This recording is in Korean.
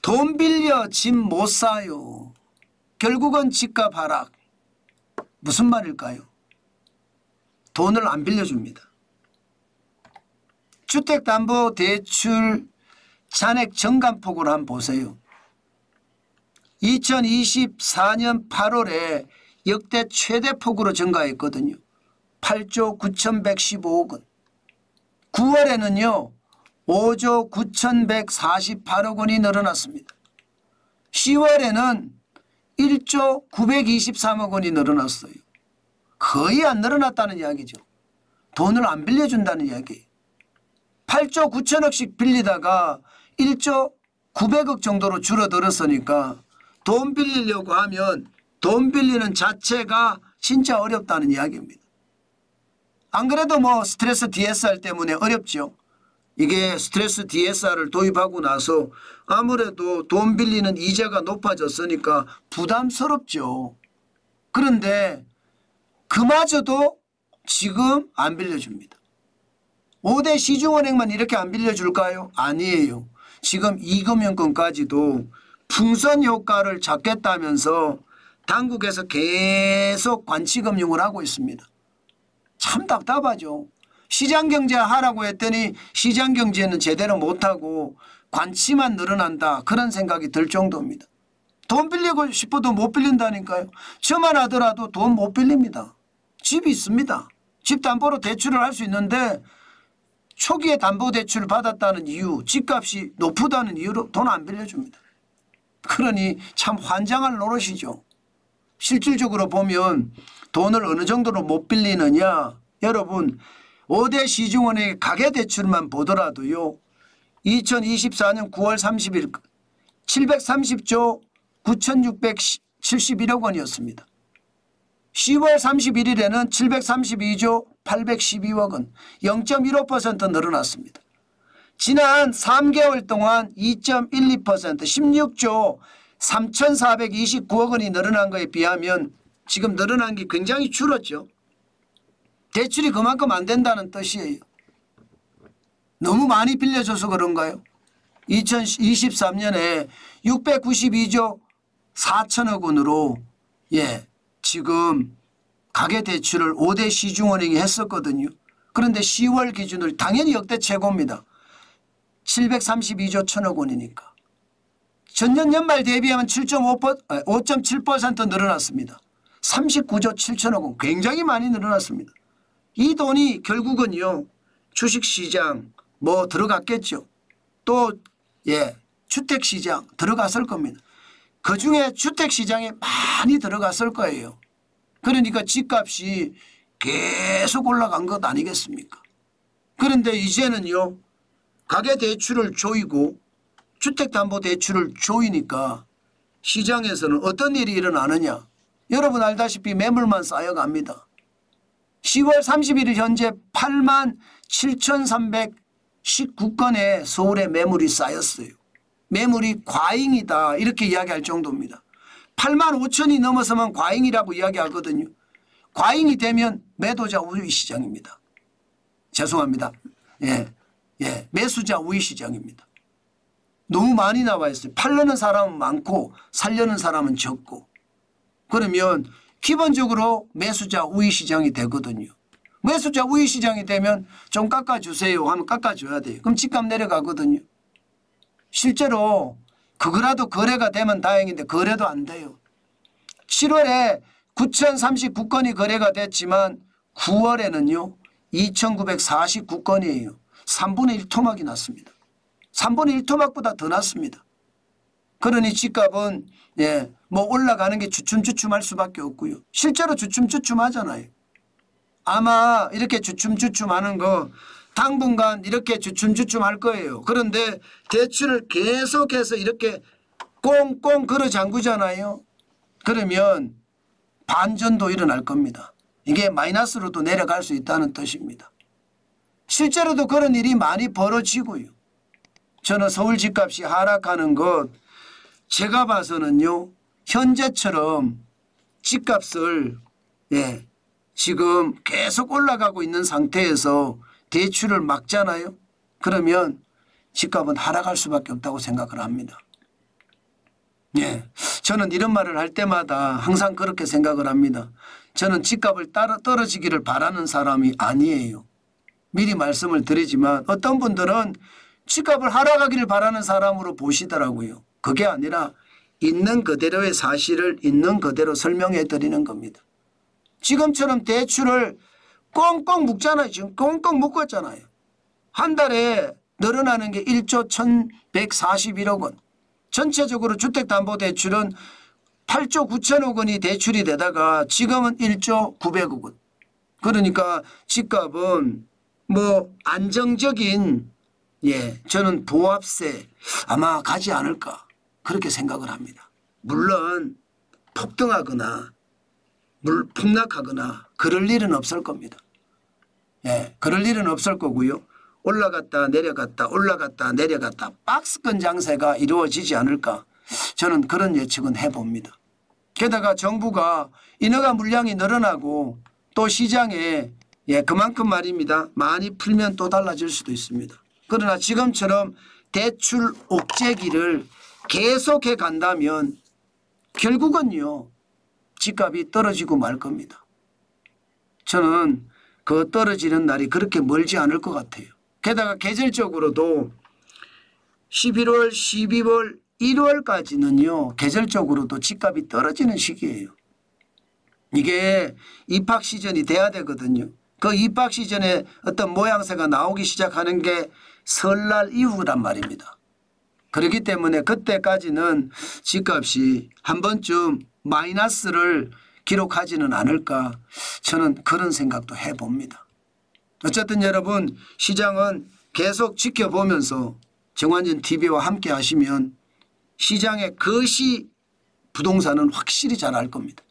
돈 빌려 집 못 사요. 결국은 집값 하락. 무슨 말일까요? 돈을 안 빌려줍니다. 주택담보대출 잔액 증감폭을 한번 보세요. 2024년 8월에 역대 최대폭으로 증가했거든요. 8조 9,115억 원. 9월에는요. 5조 9,148억 원이 늘어났습니다. 10월에는 1조 923억 원이 늘어났어요. 거의 안 늘어났다는 이야기죠. 돈을 안 빌려준다는 이야기예요. 8조 9천억씩 빌리다가 1조 900억 정도로 줄어들었으니까 돈 빌리려고 하면 돈 빌리는 자체가 진짜 어렵다는 이야기입니다. 안 그래도 뭐 스트레스 DSR 때문에 어렵죠. 이게 스트레스 DSR을 도입하고 나서 아무래도 돈 빌리는 이자가 높아졌으니까 부담스럽죠. 그런데 그마저도 지금 안 빌려줍니다. 5대 시중은행만 이렇게 안 빌려줄까요? 아니에요. 지금 이금융권까지도 풍선 효과를 잡겠다면서 당국에서 계속 관치금융을 하고 있습니다. 참 답답하죠. 시장경제 하라고 했더니 시장경제는 제대로 못하고 관치만 늘어난다. 그런 생각이 들 정도입니다. 돈 빌리고 싶어도 못 빌린다니까요. 저만 하더라도 돈 못 빌립니다. 집이 있습니다. 집 담보로 대출을 할 수 있는데 초기에 담보대출을 받았다는 이유, 집값이 높다는 이유로 돈 안 빌려줍니다. 그러니 참 환장할 노릇이죠. 실질적으로 보면 돈을 어느 정도로 못 빌리느냐. 여러분 5대 시중은행의 가계대출만 보더라도요. 2024년 9월 30일 730조 9,671억 원이었습니다. 10월 31일에는 732조 812억 원, 0.15% 늘어났습니다. 지난 3개월 동안 2.12% 16조 3,429억 원이 늘어난 것에 비하면 지금 늘어난 게 굉장히 줄었죠. 대출이 그만큼 안 된다는 뜻이에요. 너무 많이 빌려줘서 그런가요? 2023년에 692조 4천억 원으로 지금 가계대출을 5대 시중은행이 했었거든요. 그런데 10월 기준으로 당연히 역대 최고입니다. 732조 1천억 원이니까. 전년 연말 대비하면 5.7% 늘어났습니다. 39조 7천억 원 굉장히 많이 늘어났습니다. 이 돈이 결국은요. 주식시장 뭐 들어갔겠죠. 또 주택시장 들어갔을 겁니다. 그중에 주택시장에 많이 들어갔을 거예요. 그러니까 집값이 계속 올라간 것 아니겠습니까? 그런데 이제는요. 가계대출을 조이고 주택담보대출을 조이니까 시장에서는 어떤 일이 일어나느냐. 여러분 알다시피 매물만 쌓여갑니다. 10월 31일 현재 8만 7,319건의 서울에 매물이 쌓였어요. 매물이 과잉이다 이렇게 이야기할 정도입니다. 8만 5천이 넘어서면 과잉이라고 이야기하거든요. 과잉이 되면 매도자 우위 시장입니다. 죄송합니다. 매수자 우위 시장입니다. 너무 많이 나와 있어요. 팔려는 사람은 많고 살려는 사람은 적고. 그러면 기본적으로 매수자 우위 시장이 되거든요. 매수자 우위 시장이 되면 좀 깎아주세요 하면 깎아줘야 돼요. 그럼 집값 내려가거든요. 실제로 그거라도 거래가 되면 다행인데 거래도 안 돼요. 7월에 9,039건이 거래가 됐지만 9월에는요. 2,949건이에요. 3분의 1 토막이 났습니다. 3분의 1 토막보다 더 났습니다. 그러니 집값은 뭐 올라가는 게 주춤주춤할 수밖에 없고요. 실제로 주춤주춤하잖아요. 아마 이렇게 주춤주춤하는 거 당분간 이렇게 주춤주춤할 거예요. 그런데 대출을 계속해서 이렇게 꽁꽁 걸어 잠그잖아요. 그러면 반전도 일어날 겁니다. 이게 마이너스로도 내려갈 수 있다는 뜻입니다. 실제로도 그런 일이 많이 벌어지고요. 저는 서울 집값이 하락하는 것 제가 봐서는요. 현재처럼 집값을 지금 계속 올라가고 있는 상태에서 대출을 막잖아요. 그러면 집값은 하락할 수밖에 없다고 생각을 합니다. 예, 저는 이런 말을 할 때마다 항상 그렇게 생각을 합니다. 저는 집값을 떨어지기를 바라는 사람이 아니에요. 미리 말씀을 드리지만 어떤 분들은 집값을 하락하기를 바라는 사람으로 보시더라고요. 그게 아니라 있는 그대로의 사실을 있는 그대로 설명해 드리는 겁니다. 지금처럼 대출을 꽁꽁 묶잖아요. 지금 꽁꽁 묶었잖아요. 한 달에 늘어나는 게 1조 1141억 원. 전체적으로 주택담보대출은 8조 9천억 원이 대출이 되다가 지금은 1조 900억 원. 그러니까 집값은 뭐 안정적인 저는 보합세 아마 가지 않을까 그렇게 생각을 합니다. 물론 폭등하거나 폭락하거나 그럴 일은 없을 겁니다. 그럴 일은 없을 거고요. 올라갔다 내려갔다 올라갔다 내려갔다 박스권 장세가 이루어지지 않을까 저는 그런 예측은 해봅니다. 게다가 정부가 인허가 물량이 늘어나고 또 시장에 그만큼 말입니다. 많이 풀면 또 달라질 수도 있습니다. 그러나 지금처럼 대출 옥죄기를 계속해 간다면 결국은요. 집값이 떨어지고 말 겁니다. 저는 그 떨어지는 날이 그렇게 멀지 않을 것 같아요. 게다가 계절적으로도 11월, 12월, 1월까지는요. 계절적으로도 집값이 떨어지는 시기예요. 이게 입학 시즌이 돼야 되거든요. 그 입학 시즌에 어떤 모양새가 나오기 시작하는 게 설날 이후란 말입니다. 그렇기 때문에 그때까지는 집값이 한 번쯤 마이너스를 기록하지는 않을까 저는 그런 생각도 해봅니다. 어쨌든 여러분 시장은 계속 지켜보면서 정환준 TV와 함께 하시면 시장의 거시 부동산은 확실히 잘 알 겁니다.